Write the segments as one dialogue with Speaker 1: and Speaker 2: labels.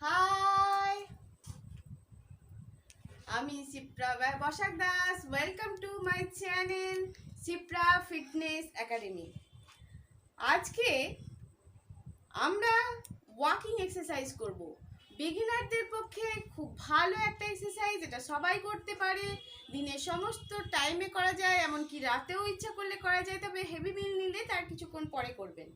Speaker 1: Hi, আমি Sipra Basak Das. Welcome to my channel Sipra fitness academy. আজকে আমরা ওয়াকিং এক্সারসাইজ করব। বিগিনারদের পক্ষে খুব ভালো একটা এক্সারসাইজ, এটা সবাই করতে পারে, দিনের সমস্ত টাইমে করা যায়, এমনকি রাতেও ইচ্ছা করলে করা যায়, তবে হেভি মিল নিলে তার কিছুক্ষণ পরে করবেন।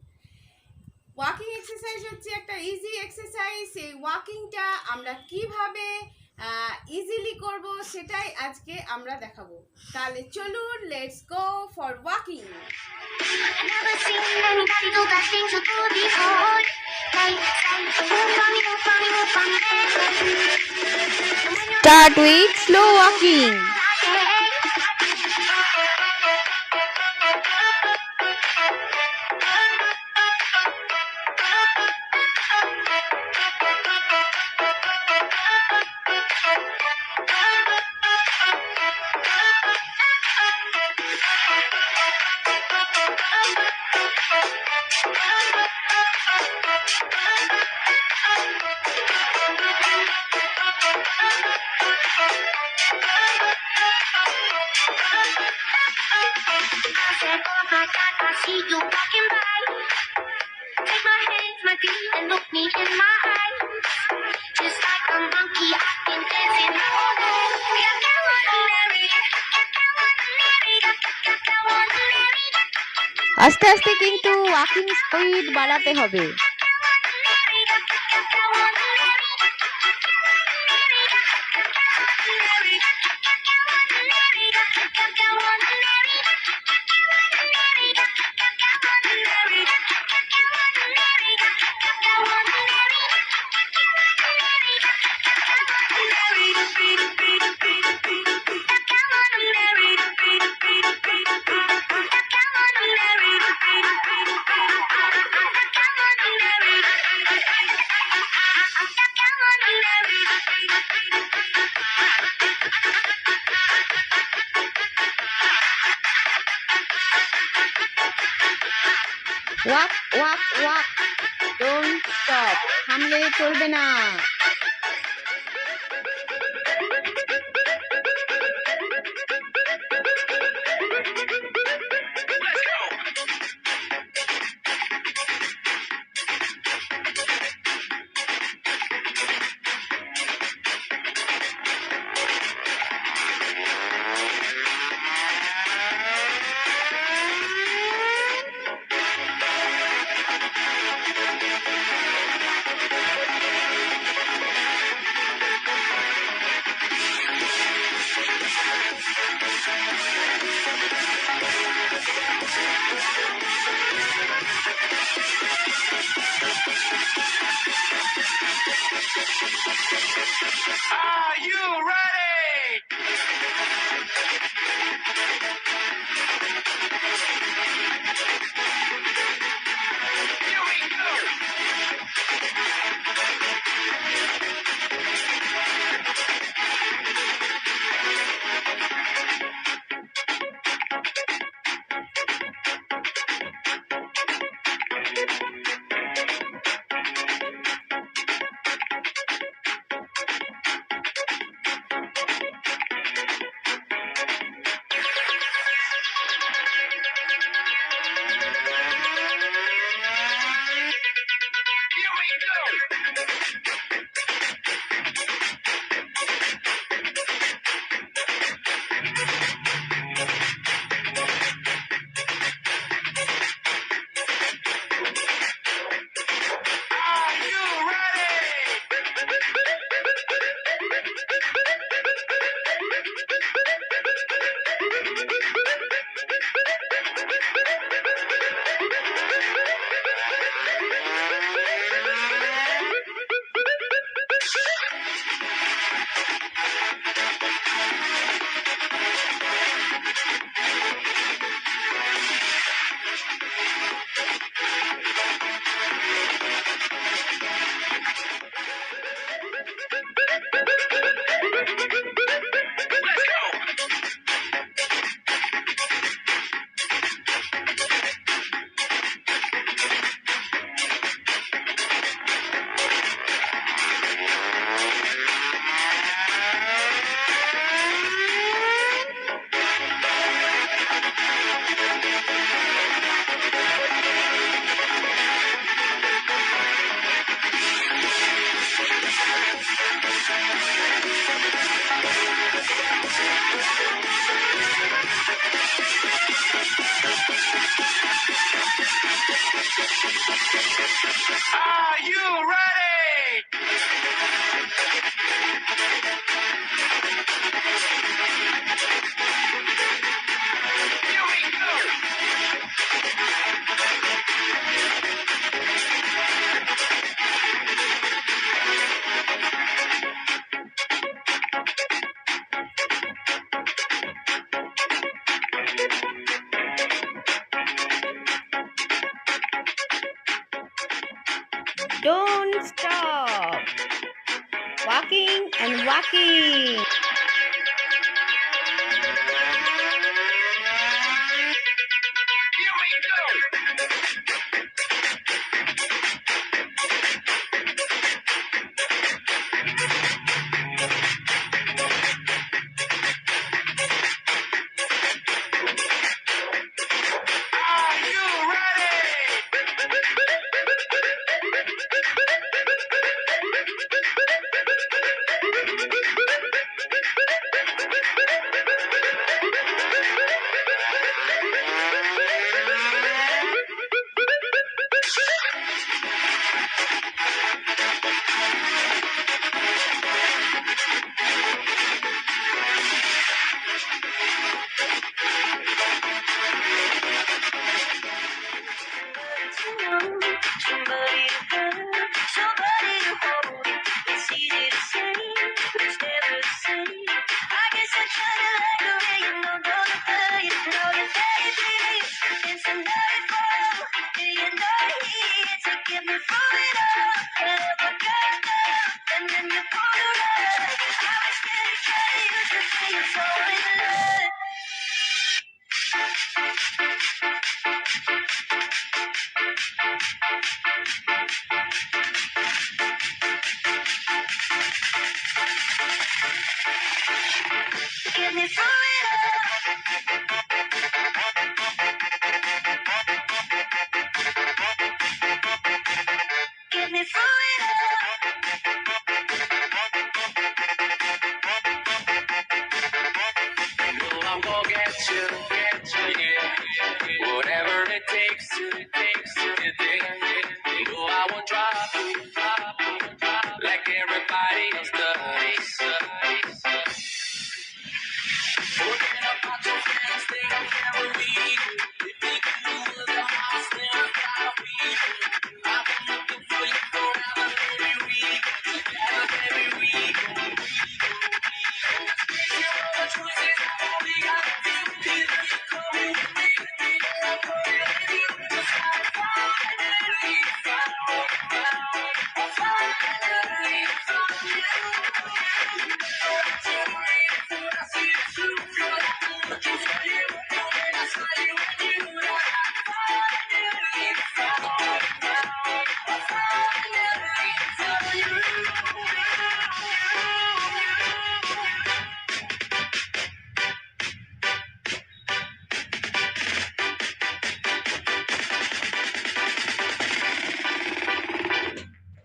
Speaker 1: ওয়াকিং এক্সারসাইজ হচ্ছে একটা ইজি এক্সারসাইজ। এই ওয়াকিংটা আমরা কিভাবে ইজিলি করব সেটাই আজকে আমরা দেখাবো। তাহলে চলুন, let's go for walking.
Speaker 2: Start with slow walking.
Speaker 3: I see you walking by. Take my hands, my feet, and look me in my eyes. Just like a monkey, I've been dancing all day.
Speaker 2: আস্তে আস্তে কিন্তু walking speed বাড়াতে হবে। Walk walk walk, don't stop, থামলে চলবে না।
Speaker 3: Are you ready? Here we go. Here we go. Are you ready?
Speaker 2: Don't stop. Walking and walking.
Speaker 3: Somebody to hug, somebody to hold. It's easy to say, but it's never the same. I guess I kinda like the way you know the play. Know your daydreams, it's a nightfall. Do you know it to get me through it all? Whenever got down, and then you pull the rug. I was scared to try to use the things so in love. Get me through it all. Get me through it all. I'm gonna get you, yeah. Whatever it takes to get there. You know I won't drop you, like everybody else does. Forget about your friends, they don't care what we do. If they do what the house, then I'll be. I've been looking for you forever, baby. We go together, baby. We go. Crazy all the choices, all we gotta do. Either you come with me, or I'm coming with you. Just like finally found you.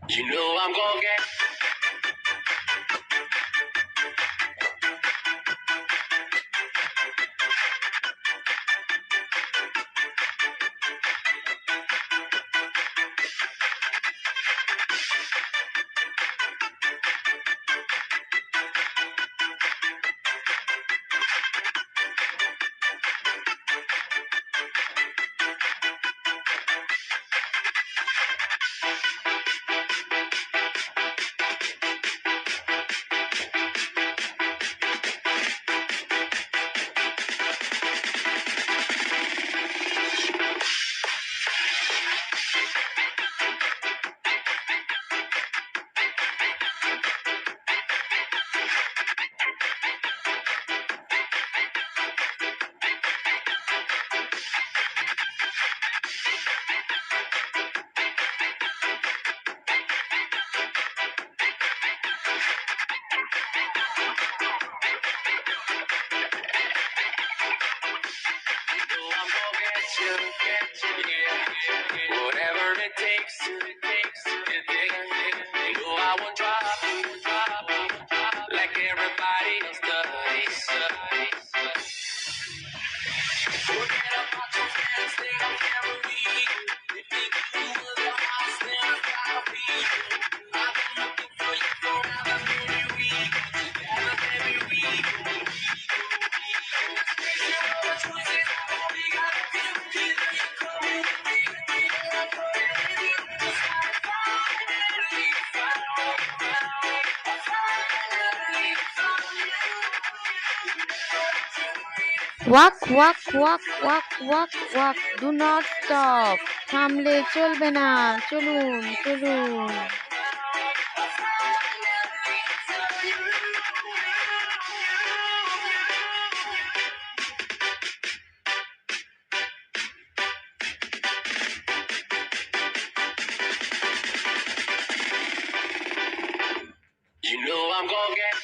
Speaker 3: You know I'm gonna get. Whatever it takes to get there. You know I won't drop you, like everybody else does. Forget about your friends, they don't care what we do. If they do what the house, then I'll be. I've been looking for you forever, baby. We go together, baby. We go. Crazy all the choices, all we gotta do. Either you come with me, or I'm coming with you. Just like finally found you. Finally found you.
Speaker 2: Walk, walk, walk, walk, walk, walk. Do not stop. থামলে চলবে না, চলুন চলুন।
Speaker 3: You know I'm gonna get.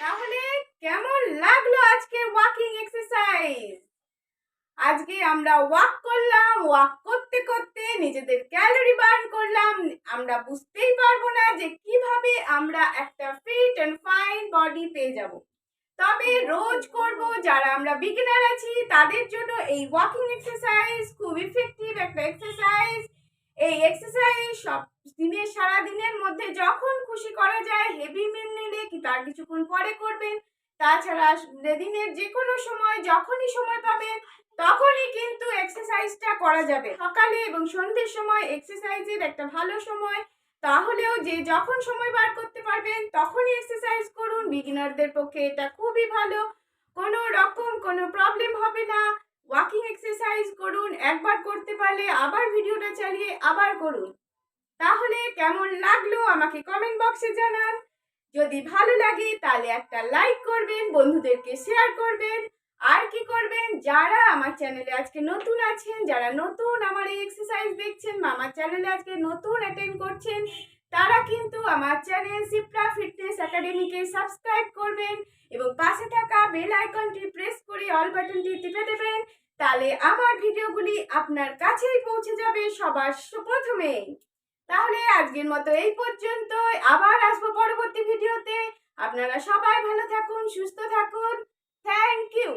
Speaker 1: তাহলে কেমন লাগলো আজকের walking exercise? আজকে আমরা ওয়াক করলাম, ওয়াক করতে করতে নিজেদের ক্যালোরি বার্ন করলাম। আমরা বুঝতেই পারবো না যে কিভাবে আমরা একটা ফিট এন্ড ফাইন বডি পেয়ে যাব। তবে রোজ করব, যারা আমরা বিগিনার আছি তাদের জন্য এই ওয়াকিং এক্সারসাইজ খুব ইফেক্টিভ একটা এক্সারসাইজ। এই এক্সারসাইজ সব দিনের সারা দিনের মধ্যে যখন খুশি করা যায়, হেভি মিল নিলে কি তার কিছুক্ষণ পরে করবেন। তাছাড়া দিনের যে কোনো সময় যখনই সময় পাবেন তখনই কিন্তু এক্সারসাইজটা করা যাবে। সকালে এবং সন্ধ্যের সময় এক্সারসাইজের একটা ভালো সময়। তাহলেও যে যখন সময় বার করতে পারবেন তখনই এক্সারসাইজ করুন। বিগিনারদের পক্ষে এটা খুবই ভালো, কোনো রকম কোনো প্রবলেম হবে না। ওয়াকিং এক্সারসাইজ করুন, একবার করতে পারলে আবার ভিডিওটা চালিয়ে আবার করুন। তাহলে কেমন লাগলো আমাকে কমেন্ট বক্সে জানান। যদি ভালো লাগে তাহলে একটা লাইক করবেন, বন্ধুদেরকে শেয়ার করবেন। আর কি করবেন, যারা আমার চ্যানেলে আজকে নতুন আছেন, যারা নতুন আমার এই এক্সারসাইজ দেখছেন বা আমার চ্যানেলে আজকে নতুন অ্যাটেন্ড করছেন, তারা কিন্তু আমার চ্যানেল সিপ্রা ফিটনেস একাডেমিকে সাবস্ক্রাইব করবেন এবং পাশে থাকা বেল আইকনটি প্রেস করে অল বাটনটি টিপে দেবেন। তাহলে আমার ভিডিওগুলি আপনার কাছেই পৌঁছে যাবে সবার প্রথমে। তাহলে আজকের মতো এই পর্যন্ত, আবার আসবো পরবর্তী ভিডিওতে। আপনারা সবাই ভালো থাকুন, সুস্থ থাকুন। Thank you.